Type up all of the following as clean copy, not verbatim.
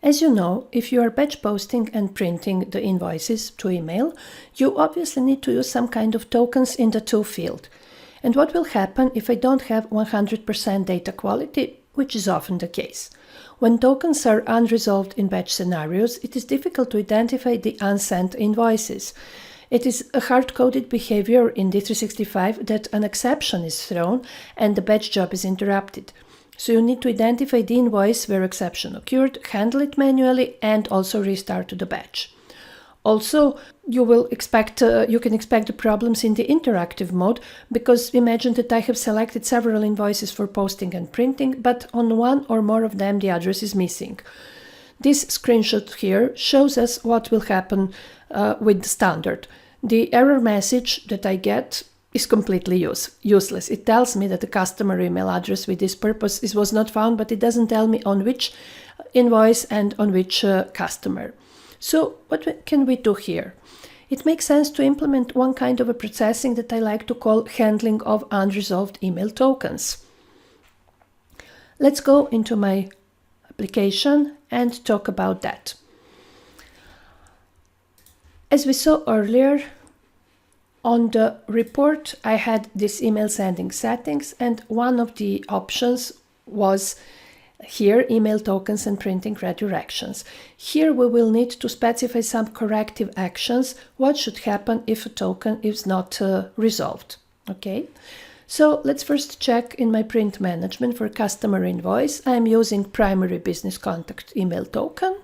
As you know, if you are batch posting and printing the invoices to email, you obviously need to use some kind of tokens in the to field. And what will happen if I don't have 100% data quality, which is often the case? When tokens are unresolved in batch scenarios, it is difficult to identify the unsent invoices. It is a hard-coded behavior in D365 that an exception is thrown and the batch job is interrupted. So you need to identify the invoice where exception occurred, handle it manually, and also restart the batch. Also, you can expect the problems in the interactive mode, because imagine that I have selected several invoices for posting and printing, but on one or more of them the address is missing. This screenshot here shows us what will happen with the standard. The error message that I get is completely useless. It tells me that the customer email address with this purpose was not found, but it doesn't tell me on which invoice and on which customer. So what can we do here? It makes sense to implement one kind of a processing that I like to call handling of unresolved email tokens. Let's go into my application and talk about that. As we saw earlier, on the report, I had this email sending settings, and one of the options was here, email tokens and printing redirections. Here we will need to specify some corrective actions, what should happen if a token is not resolved. Okay, so let's first check in my print management for customer invoice. I'm using primary business contact email token.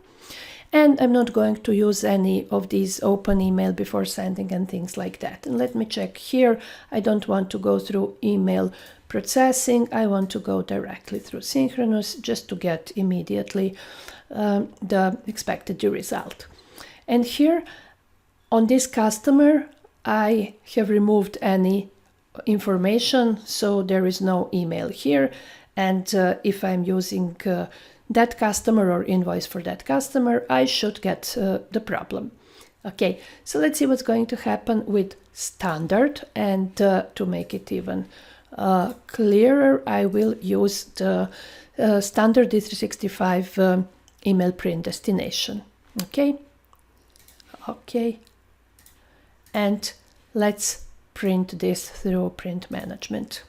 And I'm not going to use any of these open email before sending and things like that. And let me check here. I don't want to go through email processing. I want to go directly through synchronous just to get immediately the expected result. And here on this customer, I have removed any information, so there is no email here. And if I'm using that customer or invoice for that customer, I should get the problem. Okay, so let's see what's going to happen with standard, and to make it even clearer, I will use the standard D365 email print destination. Okay, and let's print this through print management.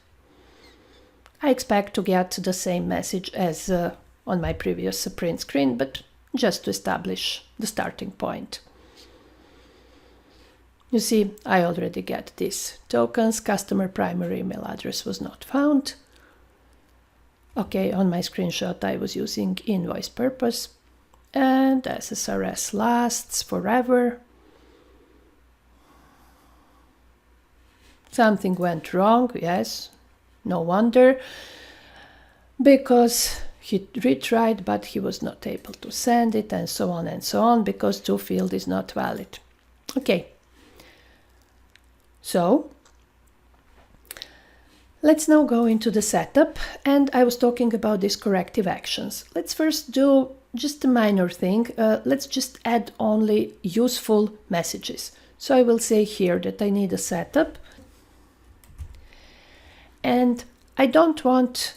I expect to get the same message as on my previous print screen, but just to establish the starting point. You see, I already get these tokens. Customer primary email address was not found. Okay, on my screenshot I was using invoice purpose, and SSRS lasts forever. Something went wrong, yes, no wonder, because he retried, but he was not able to send it, and so on, because to field is not valid. Okay, so let's now go into the setup, and I was talking about these corrective actions. Let's first do just a minor thing. Let's just add only useful messages. So I will say here that I need a setup, and I don't want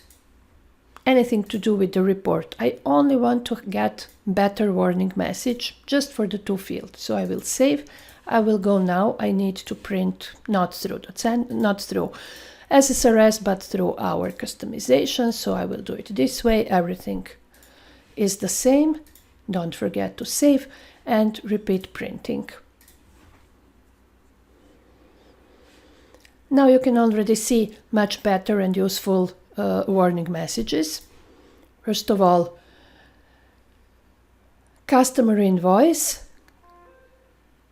anything to do with the report. I only want to get better warning message just for the to field. So I will save. I will go now. I need to print not through SSRS, but through our customization. So I will do it this way. Everything is the same. Don't forget to save and repeat printing. Now you can already see much better and useful warning messages. First of all, customer invoice,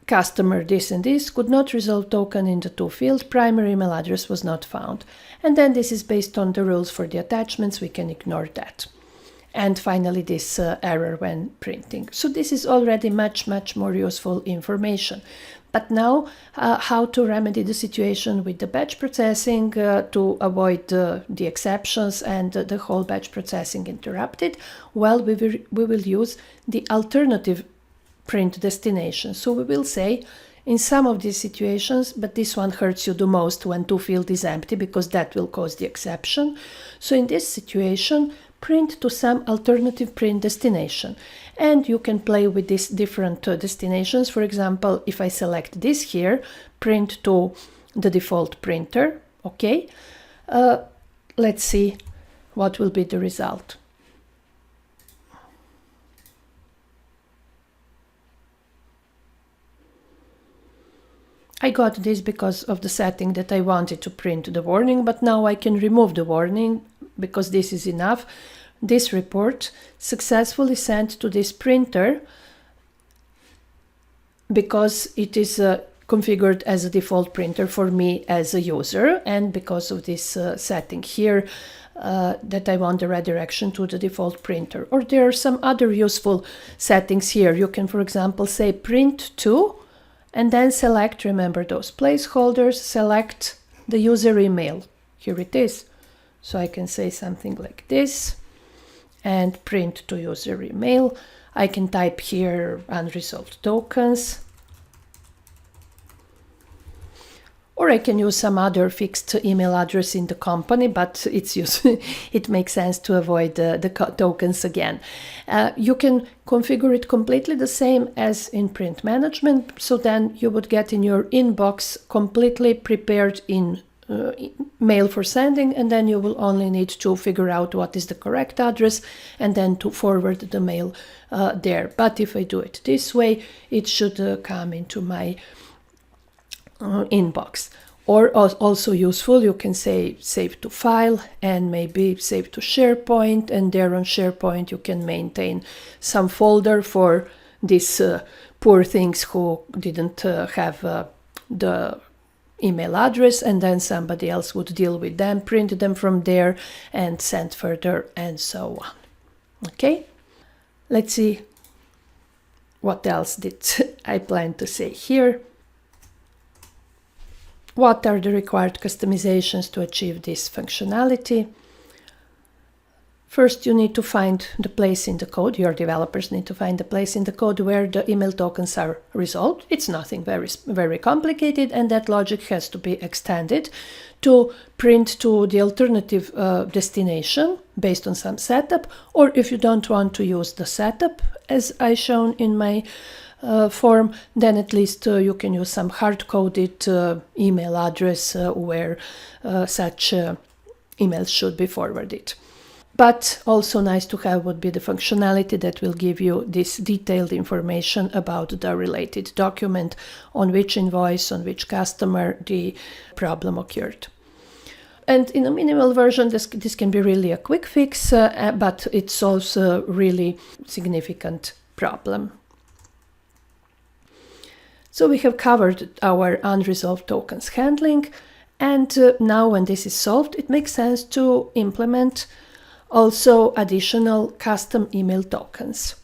customer this and this could not resolve token in the to field, primary email address was not found. And then this is based on the rules for the attachments, we can ignore that. And finally this error when printing. So this is already much more useful information. But now, how to remedy the situation with the batch processing to avoid the exceptions and the whole batch processing interrupted? Well, we will use the alternative print destination. So we will say, in some of these situations, but this one hurts you the most when to field is empty, because that will cause the exception. So in this situation, print to some alternative print destination. And you can play with these different destinations. For example, if I select this here, print to the default printer, okay? Let's see what will be the result. I got this because of the setting that I wanted to print the warning, but now I can remove the warning because this is enough. This report successfully sent to this printer because it is configured as a default printer for me as a user, and because of this setting here that I want the redirection to the default printer. Or there are some other useful settings here. You can, for example, say print to, and then select, remember those placeholders, select the user email. Here it is. So I can say something like this and print to user email. I can type here unresolved tokens. Or I can use some other fixed email address in the company, but it makes sense to avoid the tokens again. You can configure it completely the same as in print management, so then you would get in your inbox completely prepared in mail for sending, and then you will only need to figure out what is the correct address and then to forward the mail there. But if I do it this way, it should come into my inbox. Or also useful, you can say save to file and maybe save to SharePoint, and there on SharePoint you can maintain some folder for these poor things who didn't have the email address, and then somebody else would deal with them, print them from there and send further, and so on. Okay, let's see what else did I plan to say here. What are the required customizations to achieve this functionality? First, you need to find the place in the code. Your developers need to find the place in the code where the email tokens are resolved. It's nothing very complicated, and that logic has to be extended to print to the alternative destination based on some setup. Or if you don't want to use the setup, as I shown in my form, then at least you can use some hard-coded email address where such emails should be forwarded. But also nice to have would be the functionality that will give you this detailed information about the related document, on which invoice, on which customer the problem occurred. And in a minimal version, this can be really a quick fix, but it solves a really significant problem. So we have covered our unresolved tokens handling, and now when this is solved, it makes sense to implement also additional custom email tokens.